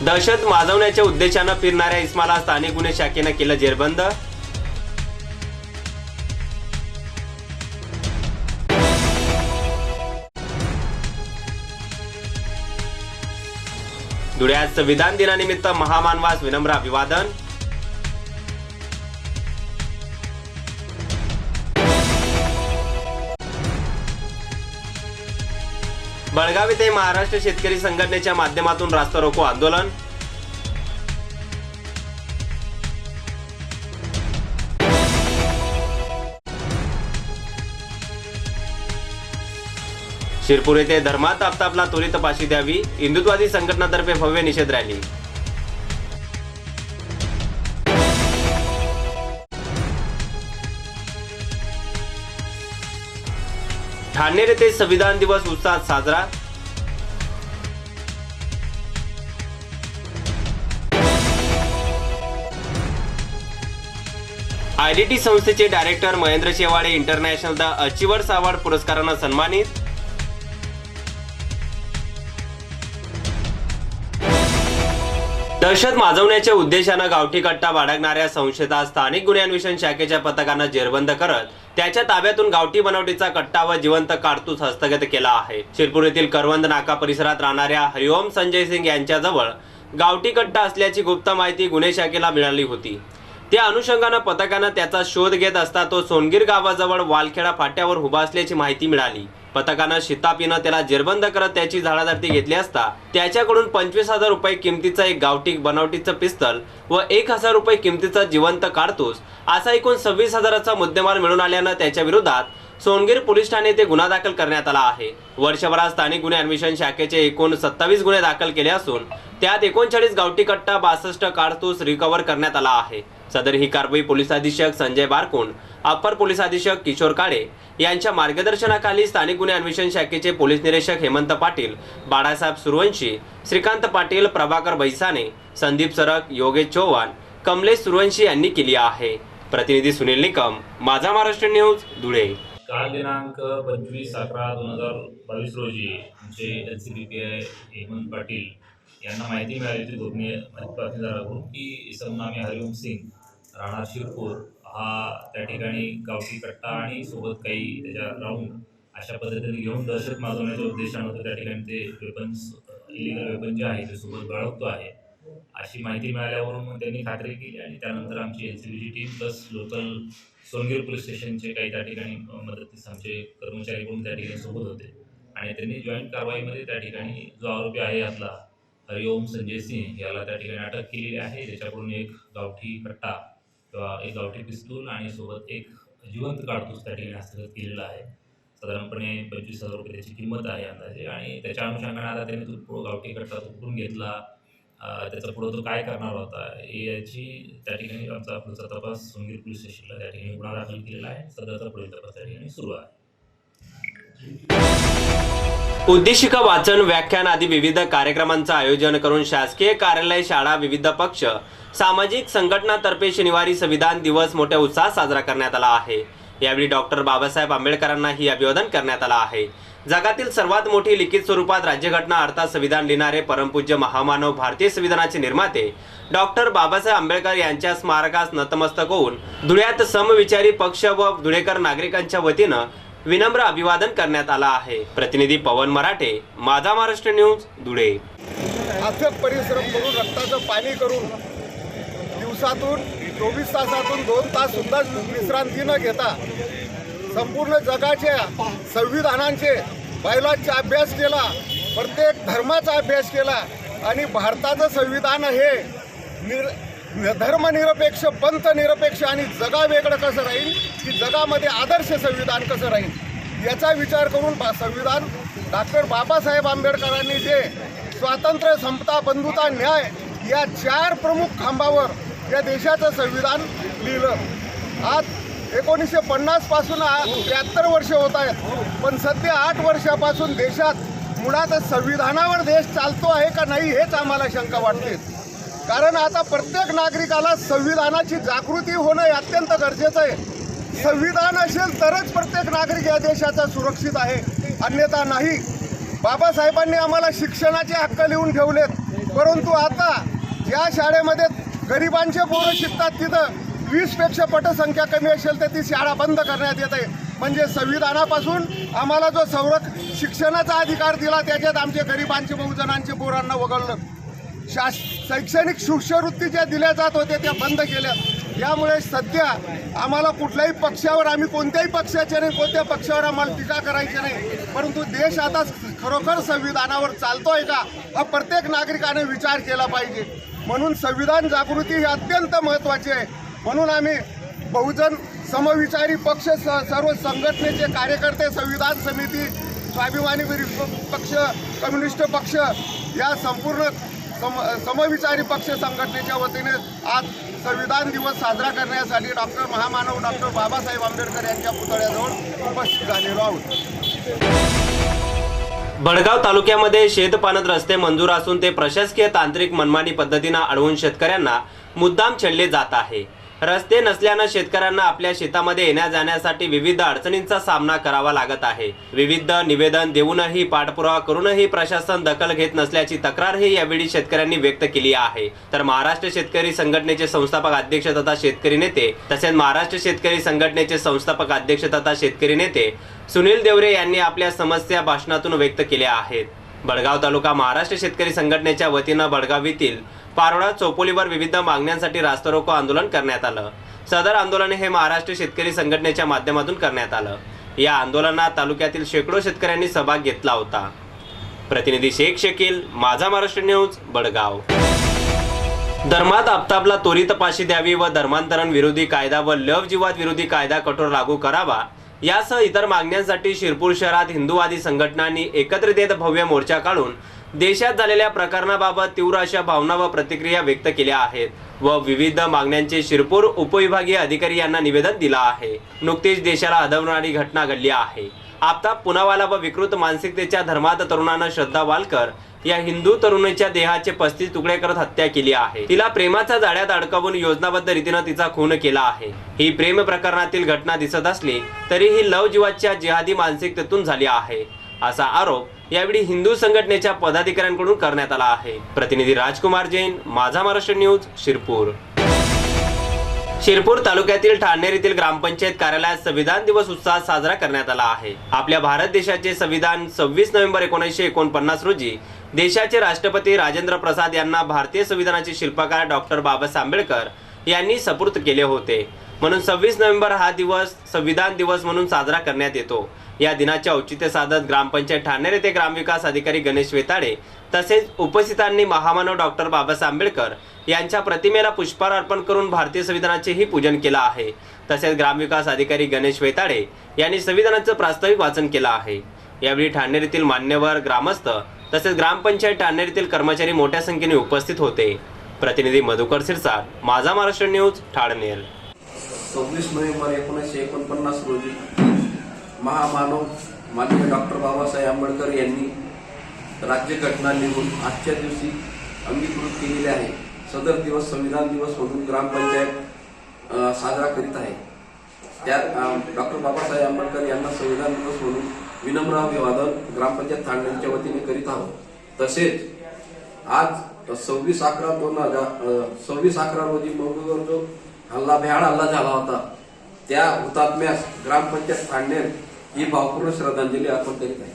दहशत माजवण्याच्या उद्देशानं फिरणाऱ्या इस्माला स्थानिक गुन्हे शाखेनं केलं जेरबंद। धुळ्यात संविधान दिनानिमित्त महामानवास विनम्र अभिवादन। बेळगाव येथे महाराष्ट्र शेतकरी संघटनेच्या माध्यमातून रास्ता रोको आंदोलन। शिरपूर येथे धर्मात आपतापला त्वरित फाशी द्यावी, हिंदुत्ववादी संघटनातर्फे भव्य निषेध रॅली। ठाणे येथे संविधान दिवस उत्साहात साजरा। आयडीटी संस्थेचे director Mahendra Shewale international the achievers award पुरस्कारानं सन्मानित। दहशत माजवण्याच्या उद्देशानं गावठी कट्टा बाळगणाऱ्या संशयितास स्थानिक गुन्हे अन्वेषण शाखेच्या पथकानं जेरबंद करत त्याच्या ताब्यातून गावठी बनावटीचा कट्टा व जिवंत कारतूस हस्तगत केला आहे। शिरपूर येथील करवंद नाका परिसरात राहणाऱ्या हरिओम संजय सिंग यांच्याजवळ गावठी कट्टा असल्याची गुप्त माहिती गुन्हे शाखेला मिळाली होती। त्या अनुषंगानं पथकानं त्याचा शोध घेत असता तो सोनगीर गावाजवळ वालखेडा फाट्यावर उभा असल्याची माहिती मिळाली। पथकानं शितापीनं त्याला जेरबंद करत त्याची झाडाझडती घेतली असता त्याच्याकडून 25,000 रुपये किमतीचा एक गावठी बनावटीचं पिस्तल व 1,000 रुपये किमतीचा जिवंत कारतूस असा एकूण 26,000चा मुद्देमाल मिळून आल्यानं त्याच्या विरोधात सोनगीर पोलीस ठाणे येथे गुन्हा दाखल करण्यात आला आहे। वर्षभरात स्थानिक गुन्हे अन्वेषण शाखेचे एकूण 27 गुन्हे दाखल केले असून त्यात 39 गावठी कट्टा 62 कारतूस रिकव्हर करण्यात आला आहे। सदर ही कारवाई पोलीस अधीक्षक संजय बारकुंड, अप्पर पोलीस अधीक्षक किशोर काळे यांच्या मार्गदर्शनाखाली स्थानिक गुन्हे अन्वेषण शाखेचे पोलीस निरीक्षक हेमंत पाटील, बाळासाहेब सुरवंशी, श्रीकांत पाटील, प्रभाकर बैसाने, संदीप सरक, योगेश चव्हाण, कमलेश सुरवंशी यांनी केली आहे। प्रतिनिधी सुनील निकम, माझा महाराष्ट्र न्यूज, धुळे। काल दिनांक 25/11/2022 रोजी आमचे LCBPI हेमंत पाटील यांना माहिती मिळाली होती गोपनीय बातमीदाराकडून की इसम नामे हरिओम सिंग राहणार शिरपूर हा त्या ठिकाणी गावठी कट्टा आणि सोबत काही त्याच्या राऊंड अशा पद्धतीने घेऊन दहशत माजवण्याच्या उद्देशानं त्या ठिकाणी ते वेपन्स इलिगल वेपन जे आहे ते सोबत बाळगतो आहे अशी माहिती मिळाल्यावरून मग त्यांनी खात्री केली आणि त्यानंतर आमची LCBची team plus local Songir police स्टेशनचे काही त्या ठिकाणी मदतीस आमचे कर्मचारी पण त्या ठिकाणी सोबत होते आणि त्यांनी जॉईंट कारवाईमध्ये त्या ठिकाणी जो आरोपी आहे यातला हरिओम संजय सिंग याला त्या ठिकाणी अटक केलेली आहे। त्याच्याकडून एक गावठी कट्टा किंवा एक गावठी पिस्तूल आणि सोबत एक जिवंत कारतूस त्या ठिकाणी हस्तगत केलेला आहे। साधारणपणे 25,000 रुपये त्याची किंमत आहे अंदाजे आणि त्याच्या अनुषंगाने आता त्याने तो गावठी कट्टा उकरून घेतला, त्याचा पुढं तो काय करणार होता याची त्या ठिकाणी आमचा पुढचा तपास सोनगीर पोलीस स्टेशनला त्या ठिकाणी गुन्हा दाखल केलेला आहे। सध्याचा पुढील तपास त्या ठिकाणी सुरू आहे। उद्देशिका वाचन, व्याख्यान आदी विविध कार्यक्रमांचं आयोजन करून शासकीय कार्यालय, शाळा, विविध पक्ष, सामाजिक संघटनांतर्फे शनिवारी संविधान दिवस मोठ्या उत्साहात साजरा करण्यात आला आहे। यावेळी डॉक्टर बाबासाहेब आंबेडकरांनाही अभिवादन करण्यात आलं आहे। जगातील सर्वात मोठी लिखित स्वरूपात राज्यघटना अर्थात संविधान लिहिणारे परमपूज्य महामानव भारतीय संविधानाचे निर्माते डॉक्टर बाबासाहेब आंबेडकर यांच्या स्मारकास नतमस्तक होऊन धुळ्यात समविचारी पक्ष व धुळेकर नागरिकांच्या वतीनं विनम्र अभिवादन करण्यात आला आहे। प्रतिनिधी पवन मराठे, माझा महाराष्ट्र न्यूज, धुळे। अथक परिश्रम करून रक्ताचं पाणी करून दिवसातून 24 तासातून 2 तास सुद्धा विश्रांती न घेता संपूर्ण जगाच्या संविधानांचे बायलॉजचा अभ्यास केला, प्रत्येक धर्माचा अभ्यास केला आणि भारताचं संविधान हे धर्मनिरपेक्ष, पंथनिरपेक्ष आणि जगावेगळं कसं राहील की जगामध्ये आदर्श संविधान कसं राहील याचा विचार करून संविधान डॉक्टर बाबासाहेब आंबेडकरांनी जे स्वातंत्र्य, समता, बंधुता, न्याय या 4 प्रमुख खांबावर या देशाचं संविधान लिहिलं। आज 1950 पासून 73 वर्ष होत आहेत, पण सध्या 8 वर्षापासून देशात मुळात संविधानावर देश चालतो आहे का नाही हेच आम्हाला शंका वाटते। कारण आता प्रत्येक नागरिकाला संविधानाची जागृती होणं अत्यंत गरजेचं आहे। संविधान असेल तरच प्रत्येक नागरिक या देशाचा सुरक्षित आहे, अन्यथा नाही। बाबासाहेबांनी आम्हाला शिक्षणाचे हक्क लिहून ठेवलेत, परंतु आता ज्या शाळेमध्ये गरिबांचे पोरं शिकतात तिथं 20पेक्षा पटसंख्या कमी असेल तर ती शाळा बंद करण्यात येत आहे. म्हणजे संविधानापासून आम्हाला जो शिक्षणाचा अधिकार दिला त्याच्यात आमचे गरिबांचे बहुजनांचे पोरांना वगळलं. शैक्षणिक शिष्यवृत्ती ज्या दिल्या जात होत्या त्या बंद केल्या. यामुळे सध्या आम्हाला कुठल्याही पक्षावर, आम्ही कोणत्याही पक्षाचे नाही, कोणत्या पक्षावर आम्हाला टीका करायची नाही, परंतु देश आता खरोखर संविधानावर चालतोय का हा प्रत्येक नागरिकाने विचार केला पाहिजे. म्हणून संविधान जागृती ही अत्यंत महत्त्वाची आहे. म्हणून आम्ही बहुजन समविचारी पक्ष, सर्व संघटनेचे कार्यकर्ते, संविधान समिती, स्वाभिमानी पक्ष, कम्युनिस्ट पक्ष या संपूर्ण समविचारी पक्ष संघटनेच्या वतीने आज संविधान दिवस साजरा करण्यासाठी महामानव डॉक्टर बाबासाहेब आंबेडकर यांच्या पुतळ्याजवळ उपस्थित झालेलो आहोत. भडगाव तालुक्यामध्ये शेतपाणत रस्ते मंजूर असून ते प्रशासकीय तांत्रिक मनमानी पद्धतीने अडवून शेतकऱ्यांना मुद्दाम छेडले जात आहे. रस्ते नसल्यानं शेतकऱ्यांना आपल्या शेतामध्ये येण्या जाण्यासाठी विविध अडचणींचा सामना करावा लागत आहे. विविध निवेदन देऊनही, पाठपुरावा करूनही प्रशासन दखल घेत नसल्याची तक्रारही यावेळी शेतकऱ्यांनी व्यक्त केली आहे. तर महाराष्ट्र शेतकरी संघटनेचे संस्थापक अध्यक्ष तथा शेतकरी नेते तसेच महाराष्ट्र शेतकरी संघटनेचे संस्थापक अध्यक्ष तथा शेतकरी नेते सुनील देवरे यांनी आपल्या समस्या भाषणातून व्यक्त केल्या आहेत. भडगाव तालुका महाराष्ट्र शेतकरी संघटनेच्या वतीनं भडगाव येथील पारोळा चौपोलीवर विविध मागण्यांसाठी रास्तारोको आंदोलन करण्यात आलं. सदर आंदोलन हे महाराष्ट्र शेतकरी संघटनेच्या माध्यमातून करण्यात आलं. या आंदोलनात तालुक्यातील शेकडो शेतकऱ्यांनी सहभाग घेतला होता. प्रतिनिधी शेख शकील, माझा महाराष्ट्र न्यूज, भडगाव. धर्मात आफताबला त्वरित फाशी द्यावी व धर्मांतरण विरोधी कायदा व लव जिहाद विरोधी कायदा कठोर लागू करावा यासह इतर मागण्यांसाठी शिरपूर शहरात हिंदूवादी संघटनांनी एकत्रित येत भव्य मोर्चा काढून देशात झालेल्या प्रकरणाबाबत तीव्र अशा भावना व प्रतिक्रिया व्यक्त केल्या आहेत व विविध मागण्यांचे शिरपूर उपविभागीय अधिकारी यांना निवेदन दिलं आहे. नुकतीच देशाला हादरवणारी घटना घडली आहे. आफताब पुनावाला व विकृत मानसिकतेच्या धर्मात तरुणानं श्रद्धा वालकर या हिंदू तरुणीच्या देहाचे 35 तुकडे करत हत्या केली आहे. तिला प्रेमाच्या जाळ्यात अडकवून योजनाबद्ध रीतीनं तिचा खून केला आहे. ही प्रेम प्रकरणातील घटना दिसत असली तरी ही लव जिहादच्या जिहादी मानसिकतेतून झाली आहे असा आरोप यावेळी हिंदू संघटनेच्या पदाधिकाऱ्यांकडून करण्यात आला आहे. प्रतिनिधी राजकुमार जैन, माझा महाराष्ट्र न्यूज, शिरपूर. शिरपूर तालुक्यातील ठाणेर येथील ग्रामपंचायत कार्यालयात संविधान दिवस उत्साहात साजरा करण्यात आला आहे. आपल्या भारत देशाचे संविधान 26 नोव्हेंबर 1949 रोजी देशाचे राष्ट्रपती राजेंद्र प्रसाद यांना भारतीय संविधानाचे शिल्पकार डॉक्टर बाबासाहेब आंबेडकर यांनी सुपूर्द केले होते. म्हणून 26 नोव्हेंबर हा दिवस संविधान दिवस म्हणून साजरा करण्यात येतो. या दिनाचे औचित्य साधत ग्रामपंचायत ठाणेर येथे ग्रामविकास अधिकारी गणेश वेताळे तसेच उपस्थितांनी महामानव डॉक्टर बाबासाहेब आंबेडकर यांच्या प्रतिमेला पुष्पहार अर्पण करून भारतीय संविधानाचेही पूजन केलं आहे. तसेच ग्रामविकास अधिकारी गणेश वेताळे यांनी संविधानाचं प्रास्ताविक वाचन केलं आहे. यावेळी ठाणेर येथील मान्यवर, ग्रामस्थ तसेच ग्रामपंचायत ठाणेर येथील कर्मचारी मोठ्या संख्येने उपस्थित होते. प्रतिनिधी मधुकर सिरसाळ, माझा महाराष्ट्र न्यूज, ठाणेर. 26 नोव्हेंबर 1949 रोजी महामानव माननीय डॉक्टर बाबासाहेब आंबेडकर यांनी राज्यघटना लिहून आजच्या दिवशी अंगीकृत केलेले आहे. सदर दिवस संविधान दिवस म्हणून ग्रामपंचायत साजरा करीत आहे. त्यात डॉक्टर बाबासाहेब आंबेडकर यांना संविधान दिवस म्हणून विनम्र अभिवादन ग्रामपंचायत ठाण्याच्या वतीने करीत आहोत. तसेच आज 26/11 रोजी मंगळूर जो भ्याड हल्ला झाला होता त्या हुतात्म्यास ग्रामपंचायत ठाणेर ही भावपूर्ण श्रद्धांजली अर्पण करीत आहे.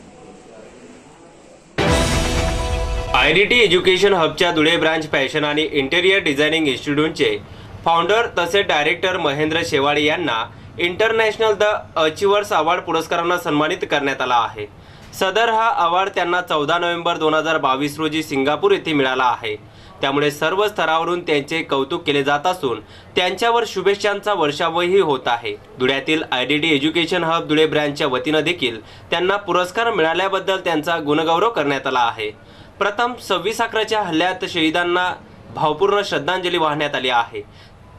आयडीटी एज्युकेशन हबच्या धुळे ब्रांच फॅशन आणि इंटेरियर डिझायनिंग इन्स्टिट्यूटचे फाउंडर तसेच डायरेक्टर महेंद्र शेवाळे यांना इंटरनॅशनल द अचिव्हर्स अवॉर्ड पुरस्कारानं सन्मानित करण्यात आला आहे. सदर हा अवॉर्ड त्यांना 14 नोव्हेंबर 2022 रोजी सिंगापूर येथे मिळाला आहे. त्यामुळे सर्व स्तरावरून त्यांचे कौतुक केले जात असून त्यांच्यावर शुभेच्छांचा वर्षावही होत आहे. धुळ्यातील आयडीटी एज्युकेशन हब धुळे ब्रँचच्या वतीनं देखील त्यांना पुरस्कार मिळाल्याबद्दल त्यांचा गुणगौरव करण्यात आला आहे. प्रथम 26/11च्या हल्ल्यात शहीदांना भावपूर्ण श्रद्धांजली वाहण्यात आली आहे.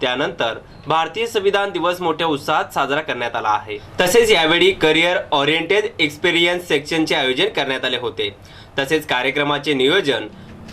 त्यानंतर भारतीय संविधान दिवस मोठ्या उत्साहात साजरा करण्यात आला आहे. तसेच यावेळी करिअर ओरिएंटेड एक्सपिरियन्स सेक्शनचे आयोजन करण्यात आले होते. तसेच कार्यक्रमाचे नियोजन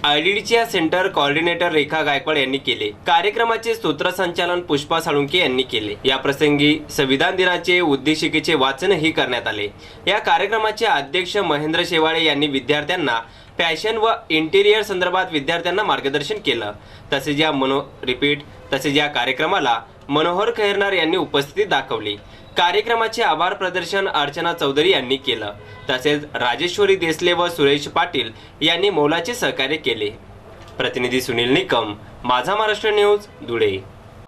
आयडीटीच्या सेंटर कोऑर्डिनेटर रेखा गायकवाड यांनी केले. कार्यक्रमाचे सूत्रसंचालन पुष्पा साळुंके यांनी केले. या प्रसंगी संविधान दिनाचे उद्देशिकेचे वाचनही करण्यात आले. या कार्यक्रमाचे अध्यक्ष महेंद्र शेवाळे यांनी विद्यार्थ्यांना फॅशन व इंटिरियर संदर्भात विद्यार्थ्यांना मार्गदर्शन केलं. तसेच या कार्यक्रमाला मनोहर खैरनार यांनी उपस्थिती दाखवली. कार्यक्रमाचे आभार प्रदर्शन अर्चना चौधरी यांनी केलं. तसेच राजेश्वरी देसले व सुरेश पाटील यांनी मोलाचे सहकार्य केले. प्रतिनिधी Sunil Nikam, Majha Maharashtra news, Dhule.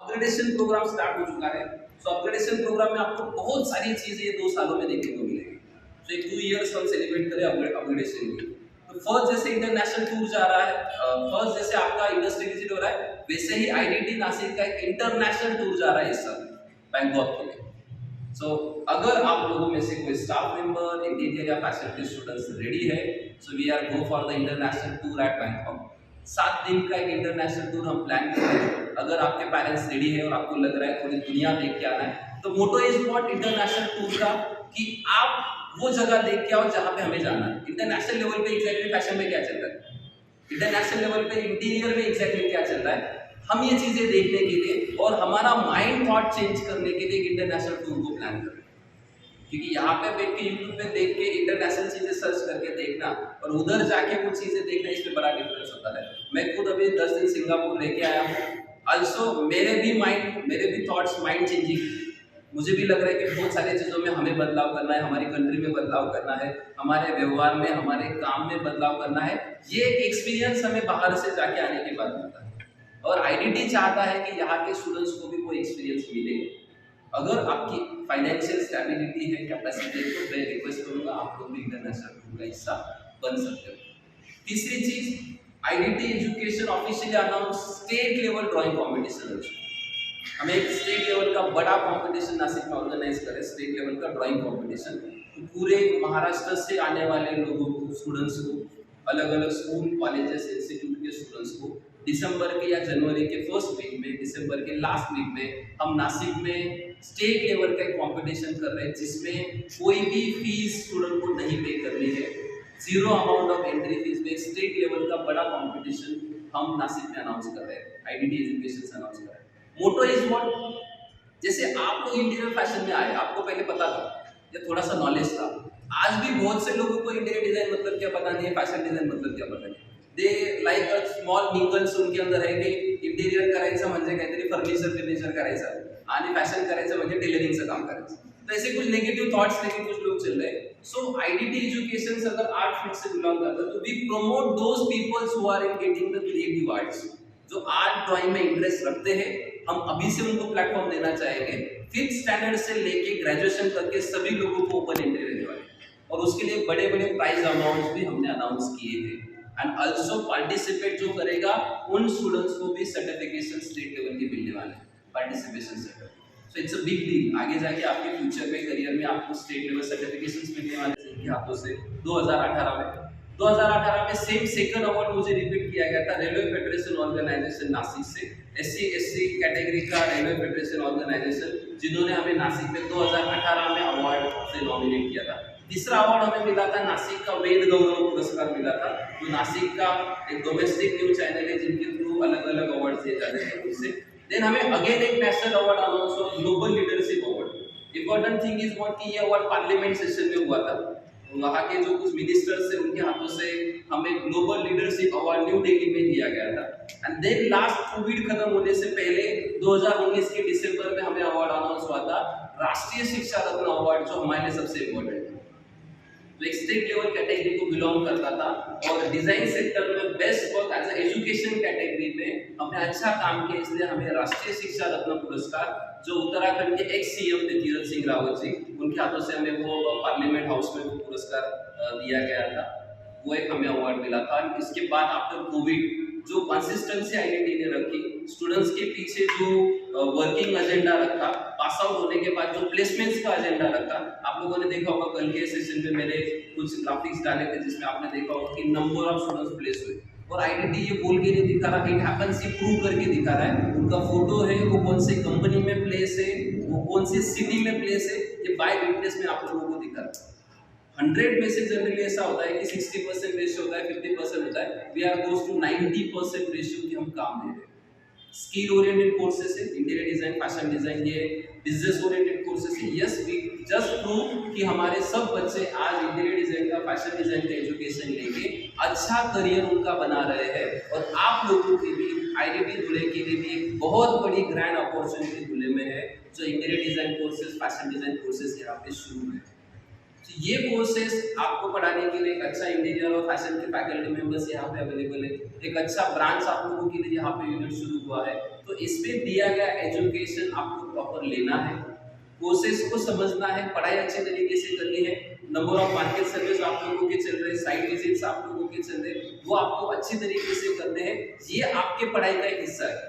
Upgradation program start हो चुका है. सो अपग्रेडेशन प्रोग्राम में आपको बहुत सारी चीजें ये 2 सालों में देखने को मिलेगी. सो एक 2 इयर्स हम सेलिब्रेट करें अपग्रेडेशन की. तो फर्स्ट जैसे इंटरनेशनल टूर जा रहा है, फर्स्ट जैसे आपका इंडस्ट्री विजिट हो रहा है, वैसे ही आईडीटी नासिक का एक इंटरनेशनल टूर जा रहा है इस साल बैंकॉक के लिए. सो अगर आप लोगों में से कोई स्टाफ मेंबर, इंटीरियर या फैसिलिटी स्टूडेंट्स रेडी है, so we are go for the international tour at Bangkok. 7 दिन का एक इंटरनेशनल टूर हम प्लान कर रहे हैं. अगर आपके पेरेंट्स रेडी है और आपको लग रहा है थोड़ी दुनिया देख के आना है, तो motto is what international tour का कि आप वो जगह देख के आओ जहाँ पे हमें जाना है. इंटरनेशनल लेवल पे एग्जैक्टली फैशन में क्या चल रहा है, इंटरनेशनल लेवल पे इंटीरियर में एग्जैक्टली क्या चल रहा है, हम ये चीजें देखने के लिए और हमारा माइंड थॉट चेंज करने के लिए इंटरनेशनल टूर को प्लान कर रहे हैं. क्योंकि यहाँ पे बैठ के यूट्यूब पे देख के इंटरनेशनल चीजें सर्च करके देखना और उधर जाके वो चीजें देखना, इसमें बड़ा डिफरेंस होता है. मैं खुद अभी 10 दिन सिंगापुर लेके आया हूँ. ऑल्सो मेरे भी थॉट्स माइंड चेंजिंग. मुझे भी लग रहा है कि बहुत सारी चीज़ों में हमें बदलाव करना है, हमारी कंट्री में बदलाव करना है, हमारे व्यवहार में, हमारे काम में बदलाव करना है. ये एक एक्सपीरियंस हमें बाहर से जाके आने के बाद मिलता है और आईडीटी चाहता है कि यहाँ के स्टूडेंट्स को भी कोई एक्सपीरियंस मिले. अगर आपकी फाइनेंशियल स्टेबिलिटी है, कैपेसिटी है, तो मैं रिक्वेस्ट करूँगा आप लोग भी इंटरनेशनल टूर का हिस्सा बन सकते हो. तीसरी चीज़, IDT education officially announce state level drawing competition. हमें एक स्टेट लेवल का बड़ा कंपटीशन नासिक में ऑर्गेनाइज करें, स्टेट लेवल का ड्राइंग कंपटीशन. तो पूरे महाराष्ट्र से आने वाले लोगों को, स्टूडेंट्स को, अलग अलग स्कूल, कॉलेजेस, इंस्टीट्यूट के स्टूडेंट्स को दिसंबर के या जनवरी के फर्स्ट वीक में, दिसंबर के लास्ट वीक में हम नासिक में स्टेट लेवल का एक कॉम्पिटिशन कर रहे हैं जिसमें कोई भी फीस स्टूडेंट को नहीं पे करनी है. 0 अमाउंट ऑफ एंट्री फीस में स्टेट लेवल का बड़ा कॉम्पिटिशन हम नासिक में अनाउंस कर रहे हैं, आईडीटी एजुकेशन से अनाउंस कर रहे हैं. मोटो इज व्हाट, जैसे आप लोग इंटीरियर फैशन में आए, आपको पहले पता था या थोड़ा सा नॉलेज था. आज भी बहुत से लोगों को इंटीरियर डिजाइन मतलब क्या पता नहीं है, फॅशन डिझाईन मतलब क्या पता नाही. दे लाईक अ स्मॉल निगल्स उनके अंदर आहे की इंटीरियर करायचं म्हणजे काहीतरी फर्निचर करायचं आणि फॅशन करायचं म्हणजे टेलरिंगचं काम करायचं. तो ऐसे कुछ नेगेटिव थॉट्स लेके कुछ लोग चल रहे हैं. सो आईडीटी एजुकेशन अगर आर्ट फील्ड से बिलोंग करता है तो we promote those peoples who are in getting the creative arts, जो आर्ट ड्राइंग में इंटरेस्ट रखते हैं. हम अभी से उनको प्लेटफॉर्म देना चाहेंगे. 5th स्टैंडर्ड से लेके ग्रेजुएशन तक के सभी लोगों को ओपन एंट्री देने वाले और उसके लिए बड़े बड़े प्राइज अमाउंट्स भी हमने अनाउंस किए थे. एंड ऑल्सो पार्टिसिपेट जो करेगा उन स्टूडेंट्स को भी सर्टिफिकेशन स्टेट लेवल के मिलने वाले हैं, participation certificate. So it's a big deal. आगे जाके आपके फ्यूचर में, करियर में आपको स्टेट लेवल सर्टिफिकेशंस मिलने वाले हैं इनके हाथों से. 2018 में सेम सेकंड अवार्ड मुझे रिपीट किया गया था रेलवे फेडरेशन ऑर्गेनाइजेशन नासिक से, SC/SC कैटेगरी का रेलवे फेडरेशन ऑर्गेनाइजेशन, जिन्होंने हमें नासिक में 2018 में अवार्ड से नॉमिनेट किया था. तीसरा अवार्ड हमें मिला था नासिक का वेद गौरव पुरस्कार मिला था, जो नासिक का एक डोमेस्टिक न्यूज चैनल है जिनके थ्रू अलग अलग अवार्ड दिए जाते हैं उससे. देन हमें अगेन एक नेशनल अवार्ड अनाउंस हुआ, global leadership award. Important thing is what कि ये अवार्ड पार्लियामेंट सेशन में हुआ था. वहाँ के जो कुछ मिनिस्टर्स थे उनके हाथों से हमें global leadership award new Delhi में दिया गया था. एंड देन लास्ट कोविड खत्म होने से पहले 2019 के दिसंबर में हमें अवार्ड अनाउंस हुआ था, राष्ट्रीय शिक्षा रत्न अवार्ड, जो हमारे लिए सबसे इम्पोर्टेंट है. तो एक स्टेट लेवल कैटेगरी को बिलोंग करता था और डिजाइन सेक्टर में best work as education category में हमने अच्छा काम किया, इसलिए हमें राष्ट्रीय शिक्षा रत्न पुरस्कार, जो उत्तराखंड के एक्स CM थे तीरथ सिंह रावत जी, उनके हाथों से हमें वो पार्लियामेंट हाउस में वो पुरस्कार दिया गया था. वो एक हमें अवार्ड मिला था. इसके बाद आफ्टर कोविड जो कंसिस्टेंसी आईडीटी ने रखी, स्टूडेंट्स के पीछे जो वर्किंग एजेंडा रखा, पास आउट होने के बाद जो प्लेसमेंट्स का एजेंडा रखा. आप लोगों ने देखा होगा कल के सेशन में मैंने कुछ ग्राफिक्स डाले थे जिसमें आपने देखा होगा कि नंबर ऑफ स्टूडेंट्स प्लेस हुए. और आईडीटी ये बोल के नहीं दिखा रहा, इट हैपेंस, ये प्रूव करके दिखा रहा है. उनका फोटो है, वो कौन से कंपनी में प्लेस है, वो कौन सी सिटी में प्लेस है, ये बाय विटनेस में आप लोगों को दिखा रहा है. 100 में से जनरली ऐसा होता है कि 60% रेशियो होता है, 50% होता है. We are close to 90% ratio की हम काम दे रहे हैं. स्किल ओरिएंटेड कोर्सेस है, इंटीरियर डिजाइन, फैशन डिजाइन, ये बिजनेस ओरिएंटेड कोर्सेस है। यस, वी जस्ट प्रूव कि हमारे सब बच्चे आज इंटीरियर डिजाइन का, फैशन डिजाइन का एजुकेशन लेके अच्छा करियर उनका बना रहे हैं। और आप लोगों के भी आईडीटी धुले के लिए भी एक बहुत बड़ी ग्रैंड अपॉर्चुनिटी धुले में है, जो interior design courses, fashion design courses यहाँ पे शुरू है। तो ये कोर्सेज आपको पढ़ाने के लिए एक अच्छा इंटीरियर और फैशन के फैकल्टी मेंबर्स यहाँ पे अवेलेबल है। एक अच्छा ब्रांच आप लोगों के लिए यहाँ पे यूनिट शुरू हुआ है। तो इसमें दिया गया एजुकेशन आपको प्रॉपर लेना है, कोर्सेज को समझना है, पढ़ाई अच्छे तरीके से करनी है। नंबर ऑफ मार्केट सर्विस आप लोगों के चल रहे हैं, साइट विजिट्स आप लोगों के चल रहे हैं, वो आपको अच्छी तरीके से करने हैं। ये आपके पढ़ाई का एक हिस्सा है।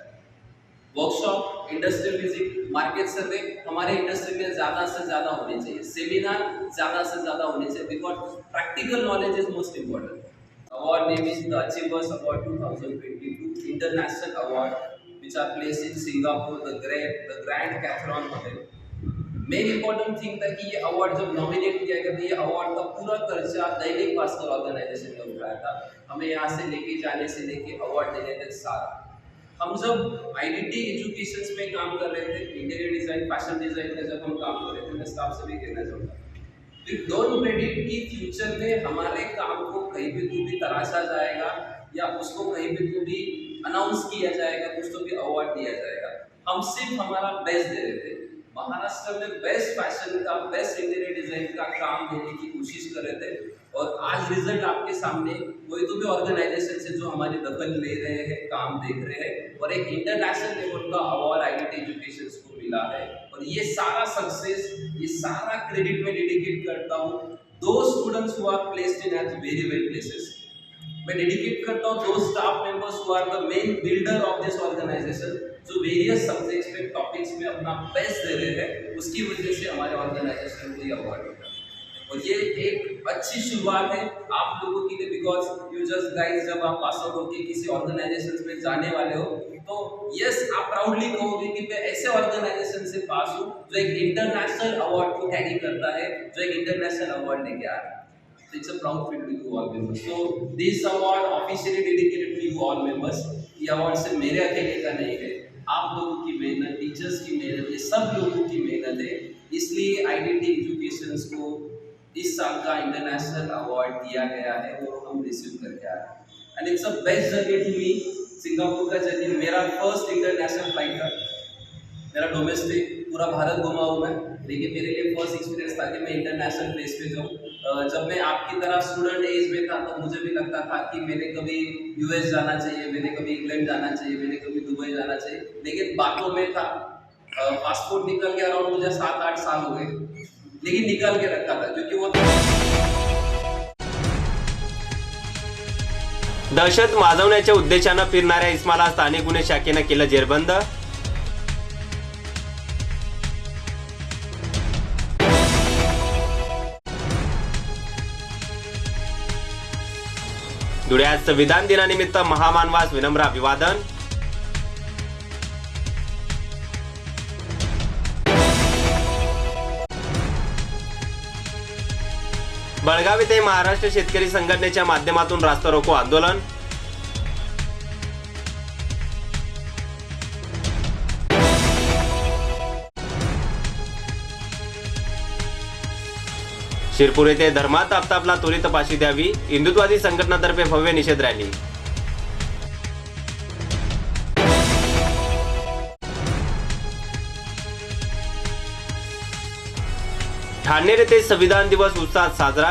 वर्कशॉप, इंडस्ट्रियल विजिट, मार्केट सर्वे हमारे इंडस्ट्री में ज़्यादा से ज़्यादा होने चाहिए, सेमिनार ज़्यादा से ज़्यादा होने चाहिए, because practical knowledge is most important. Award name is the achievers award 2022 international award which are placed in Singapore, the grand Copthorne hotel. Main important thing था कि ये अवार्ड जब नॉमिनेट किया गया, तो ये अवार्ड का पूरा खर्चा दैनिक भास्कर ऑर्गेनाइजेशन ने उठाया था। हमें यहाँ से लेके जाने से लेके अवार्ड देने तक सारा। हम जब आईडीटी एजुकेशन में काम कर रहे थे, इंटीरियर डिजाइन, फैशन डिजाइन में जब हम काम कर रहे थे, मैं स्टाफ से भी कहना चाहूँगा, वी डोंट प्रेडिक्ट कि फ्यूचर में हमारे काम को कहीं पे तो भी तराशा जाएगा या उसको कहीं पे तो भी अनाउंस किया जाएगा, कुछ तो भी अवार्ड दिया जाएगा। हम सिर्फ हमारा बेस्ट दे रहे थे। महाराष्ट्र में बेस्ट फैशन का, बेस्ट इंटीरियर डिजाइन का काम देने की कोशिश कर रहे थे। और आज रिजल्ट आपके सामने, कोई तो भी ऑर्गेनाइजेशन से जो हमारी दखल ले रहे हैं, काम देख रहे हैं, और एक इंटरनेशनल लेवल का अवार्ड आईडीटी एजुकेशन को मिला है। और ये सारा सक्सेस, ये सारा क्रेडिट मैं डेडिकेट करता हूँ to students who are placed in at very well places. मैं डेडिकेट करता हूँ to staff members who are the main builder of this organisation, जो वेरियस सब्जेक्ट्स में, टॉपिक्स में अपना बेस्ट दे रहे हैं। उसकी वजह से हमारे ऑर्गेनाइजेशन को ये अवार्ड मिला। और ये एक अच्छी शुरुआत है आप लोगों के लिए, बिकॉज यू जस्ट गाइस, जब आप पास आउट होकर किसी ऑर्गेनाइजेशन में जाने वाले हो, तो यस, आप प्राउडली कहोगे कि मैं ऐसे ऑर्गेनाइजेशन से पास हूँ जो एक इंटरनेशनल अवार्ड को कैरी करता है, जो एक इंटरनेशनल अवार्ड लेके आ रहा है। So it's a proud feel to you all members. So this award officially dedicated to you all members. ये अवार्ड से मेरे अकेले का नहीं है, आप लोगों की मेहनत, टीचर्स की मेहनत, ये सब लोगों की मेहनत है। इसलिए आईडीटी एजुकेशंस को इस साल का इंटरनेशनल अवार्ड दिया गया है और हम रिसीव करके आए हैं। And it's a best journey to me. Singapore का जर्नी मेरा फर्स्ट इंटरनेशनल फ्लाइट था, मेरा डोमेस्टिक पूरा भारत घुमा हूँ मैं, लेकिन मेरे लिए फर्स्ट एक्सपीरियंस था कि मैं इंटरनेशनल प्लेस पे जाऊँ। जब मैं आपकी तरह स्टूडेंट एज में था, तो मुझे भी लगता था कि मैंने कभी यूएस जाना चाहिए, मैंने कभी इंग्लैंड जाना चाहिए, मैंने कभी दुबई जाना चाहिए, लेकिन बातों में था। पासपोर्ट निकल के अराउंड मुझे 7-8 साल हो गए, लेकिन निकाल के रखा था, क्योंकि वो दहशत माजवण्याच्या उद्देशानं फिरणाऱ्या इस्माला स्थानिक गुन्हे शाखेनं केलं जेरबंद। धुळ्यात संविधान दिनानिमित्त महामानवास विनम्र अभिवादन। बेळगाव येथे महाराष्ट्र शेतकरी संघटनेच्या माध्यमातून रास्ता रोको आंदोलन। शिरपूर येथे धर्मात आपतापला त्वरित फाशी द्यावी, हिंदुत्ववादी संघटनातर्फे भव्य निषेध रॅली। ठाणे येथे संविधान दिवस उत्साहात साजरा।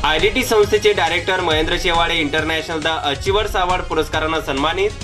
आयडीटी संस्थेचे director Mahendra Shewale international the achievers award पुरस्कारानं सन्मानित।